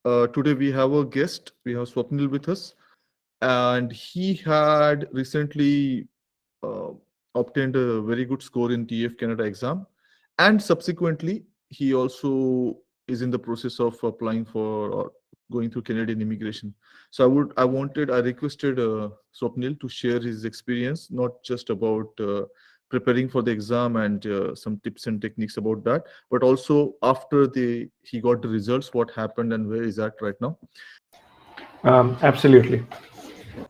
Today we have a guest. We have Swapnil with us, and he had recently uh, obtained a very good score in TEF Canada exam, and subsequently he also is in the process of applying for or going through Canadian immigration. So I requested Swapnil to share his experience, not just about preparing for the exam and some tips and techniques about that, but also after the he got the results, what happened and where is that right now. Absolutely.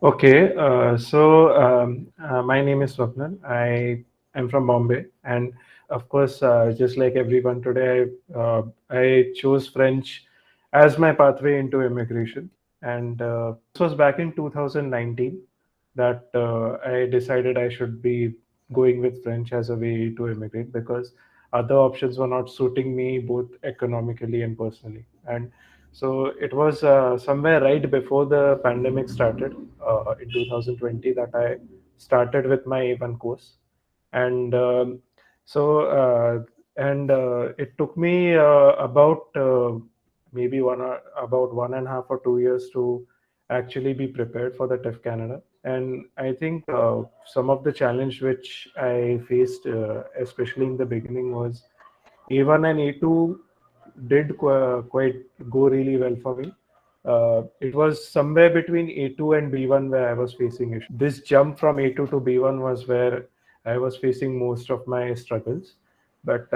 Okay, my name is Swapnil. I am from Bombay, and of course, just like everyone today, I chose French as my pathway into immigration. And this was back in 2019 that I decided I should be going with French as a way to immigrate because other options were not suiting me both economically and personally. And so it was somewhere right before the pandemic started in 2020 that I started with my A1 course, and so it took me about maybe about 1.5 or 2 years to actually be prepared for the TEF Canada. And I think some of the challenge which I faced, especially in the beginning, was A1 and A2 did quite go really well for me. It was somewhere between A2 and B1 where I was facing issues. This jump from A2 to B1 was where I was facing most of my struggles. But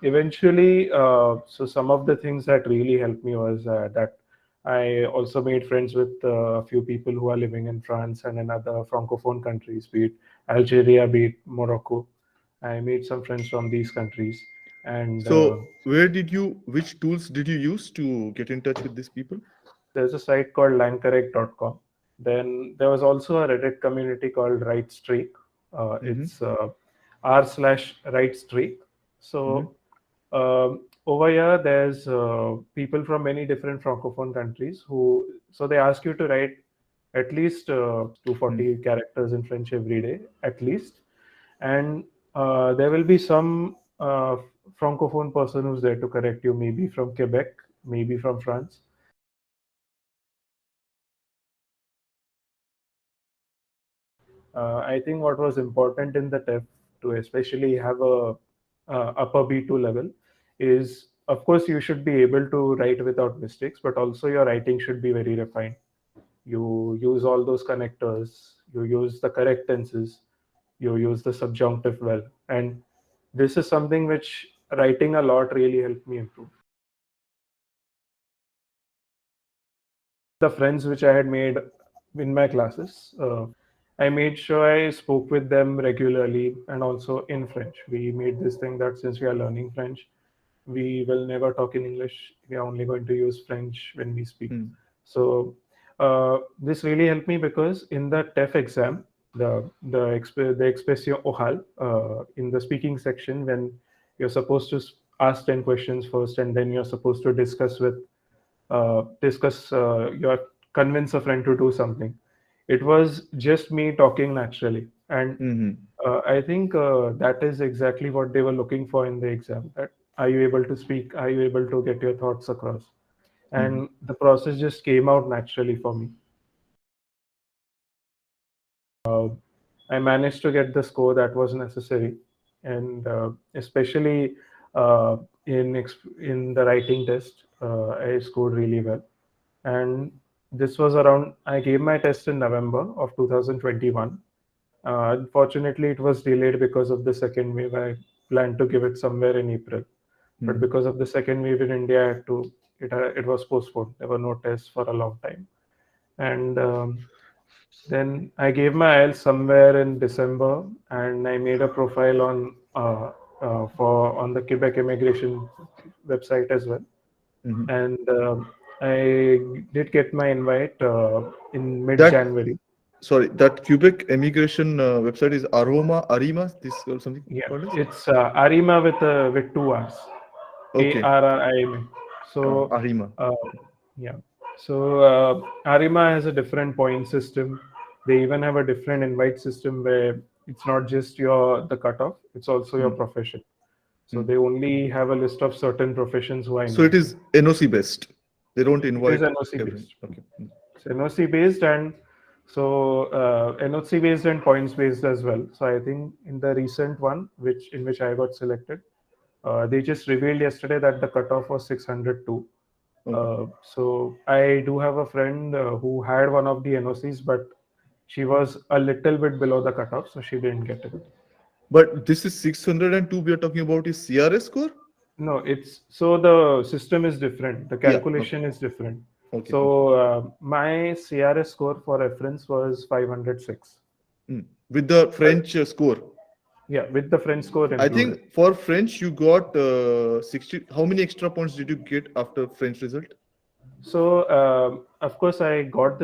eventually, so some of the things that really helped me was that I also made friends with a few people who are living in France and in other francophone countries, be it Algeria, be it Morocco. I made some friends from these countries, and So which tools did you use to get in touch with these people? there's a site called langcorrect.com. Then there was also a Reddit community called Right Streak. Mm-hmm. It's r/right streak. Mm-hmm. So over here, there's people from many different francophone countries so they ask you to write at least 240 characters in French every day, at least. And there will be some francophone person who's there to correct you, maybe from Quebec, maybe from France. I think what was important in the TEF to especially have a upper B2 level is, of course, you should be able to write without mistakes, but also your writing should be very refined. You use all those connectors, you use the correct tenses, you use the subjunctive well, and this is something which writing a lot really helped me improve. The friends which I had made in my classes, I made sure I spoke with them regularly and also in French. We made this thing that since we are learning French, we will never talk in English. We are only going to use French when we speak. Mm. So this really helped me because in the TEF exam, the expression oral in the speaking section, when you're supposed to ask 10 questions first and then you're supposed to discuss your convince a friend to do something. It was just me talking naturally, and Mm-hmm. I think that is exactly what they were looking for in the exam. That are you able to speak? Are you able to get your thoughts across? Mm-hmm. And the process just came out naturally for me. I managed to get the score that was necessary, and especially uh, in the writing test, I scored really well. And this was around, I gave my test in November of 2021. Unfortunately, it was delayed because of the second wave. I planned to give it somewhere in April, but Mm-hmm. because of the second wave in India, it was postponed. There were no tests for a long time, and then I gave my IELTS somewhere in December, and I made a profile on the Quebec immigration website as well. Mm-hmm. And I did get my invite in That mid-January. sorry, that Quebec immigration website is ARIMMA, this or something Yeah, called as? it's ARIMMA with two R's, Okay, ARRIMA. So ARIMMA. uh, yeah, so ARIMMA has a different point system. They even have a different invite system where it's not just the cutoff; it's also your Mm. profession. So Mm. they only have a list of certain professions who are So it invited. is NOC based. They don't It is invite NOC everyone. based. Okay. It's NOC based, and so NOC based and points based as well. So I think in the recent one, which I got selected, they just revealed yesterday that the cutoff was 602. Okay. So I do have a friend who had one of the NOCs, but she was a little bit below the cutoff, so she didn't get it. But this is 602 we are talking about is CRS score? No, it's so the system is different. The Yeah. Okay. calculation is different. Okay. Okay. So my CRS score for reference was 506. With the French score. Yeah, with the French score I included. think for French you got 60. How many extra points did you get after French result? So of course I got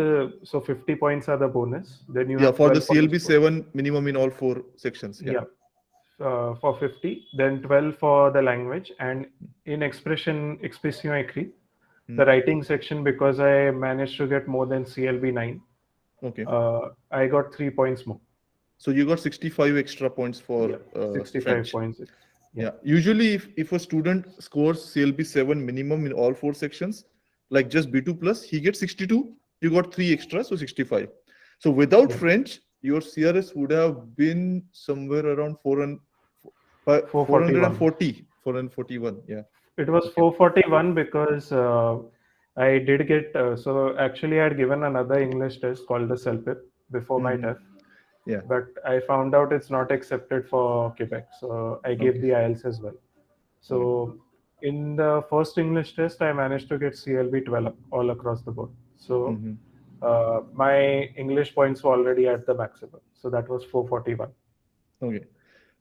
so 50 points are the bonus. Then you Yeah, have for the 12 points CLB for 7 minimum in all four sections. Yeah. yeah for 50. Then 12 for the language, and in expression écrit, Hmm. the writing section, because I managed to get more than CLB 9. Okay. I got 3 points more. So you got 65 extra points for Yeah, 65 French. points. Yeah. Yeah. Usually, if a student scores CLB 7 minimum in all four sections, like just B2 plus, he gets 62. You got three extra, so 65. So without Yeah. French, your CRS would have been somewhere around 441. 441. Yeah. It was Okay. 441 because I did get so actually I had given another English test called the CELPIP before my Mhm. TEF, Yeah. but I found out it's not accepted for Quebec, so I gave Okay. the IELTS as well. Okay. So in the first English test, I managed to get CLB 12 all across the board. So Mhm. my English points were already at the maximum, so that was 441. Okay.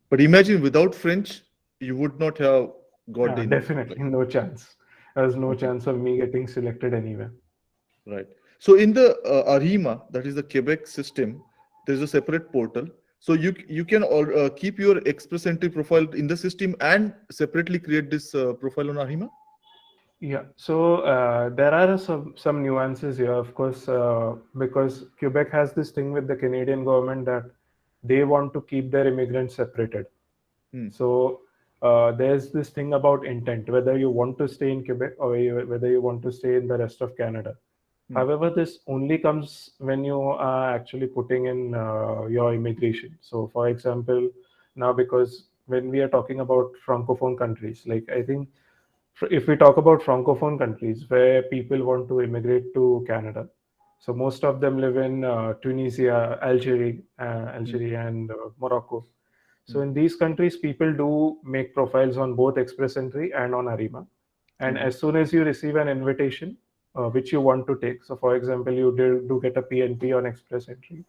But imagine without French, you would not have got the Yeah, invite. definitely Like, no chance. There's no okay. chance of me getting selected anywhere. Right. So in the ARIMMA, that is the Quebec system, there is a separate portal. So you can keep your Express Entry profile in the system and separately create this profile on ARIMMA. Yeah, so there are some nuances here, of course, because Quebec has this thing with the Canadian government that they want to keep their immigrants separated. Hmm. So there's this thing about intent, whether you want to stay in Quebec or whether you want to stay in the rest of Canada. Hmm. However, this only comes when you are actually putting in your immigration. So, for example, now because when we are talking about francophone countries, like I think if we talk about francophone countries where people want to immigrate to Canada, so most of them live in Tunisia, Hmm. Algeria, and Morocco. So Hmm. in these countries, people do make profiles on both Express Entry and on ARIMMA. And Okay. as soon as you receive an invitation, which you want to take, so for example, you do get a PNP on Express Entry,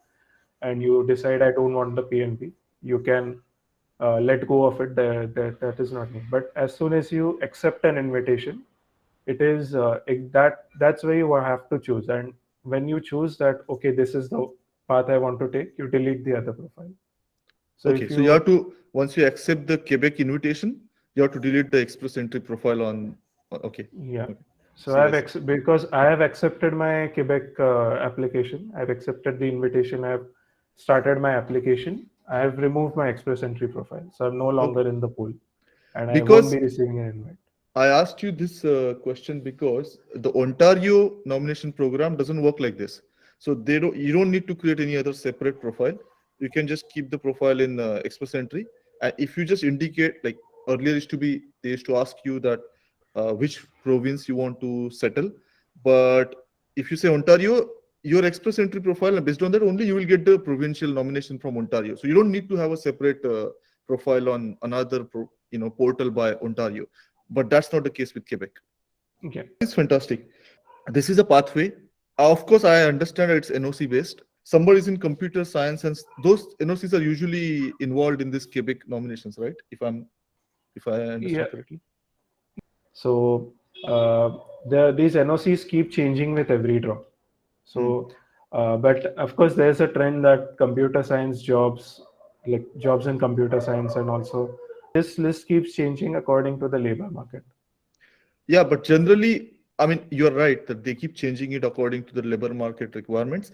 and you decide I don't want the PNP, you can let go of it. That is not me. But as soon as you accept an invitation, it is that's where you have to choose. And when you choose that, okay, this is the path I want to take, you delete the other profile. So Okay. if So you have you to, once you accept the Quebec invitation, you have to delete the Express Entry profile on. Okay. Yeah. Okay. So See, I see. because I have accepted my Quebec application, I've accepted the invitation, I've started my application, I have removed my Express Entry profile. So I'm no Okay. longer in the pool and I won't Because be receiving an invite. I asked you this question because the Ontario nomination program doesn't work like this. So you don't need to create any other separate profile. You can just keep the profile in Express Entry. And if you just indicate, like earlier used to be, they used to ask you that which province you want to settle. But if you say Ontario, your Express Entry profile, and based on that only, you will get the provincial nomination from Ontario. So you don't need to have a separate profile on another portal by Ontario, but that's not the case with Quebec. Okay. It's fantastic. This is a pathway. Of course, I understand it's NOC based. Somebody is in computer science, and those NOCs are usually involved in this Quebec nominations, right? If I Yeah. understand correctly. So these NOCs keep changing with every draw. Hmm. So, but of course, there's a trend that computer science jobs, like jobs in computer science, and also this list keeps changing according to the labor market. Yeah, but generally, I mean, you're right that they keep changing it according to the labor market requirements.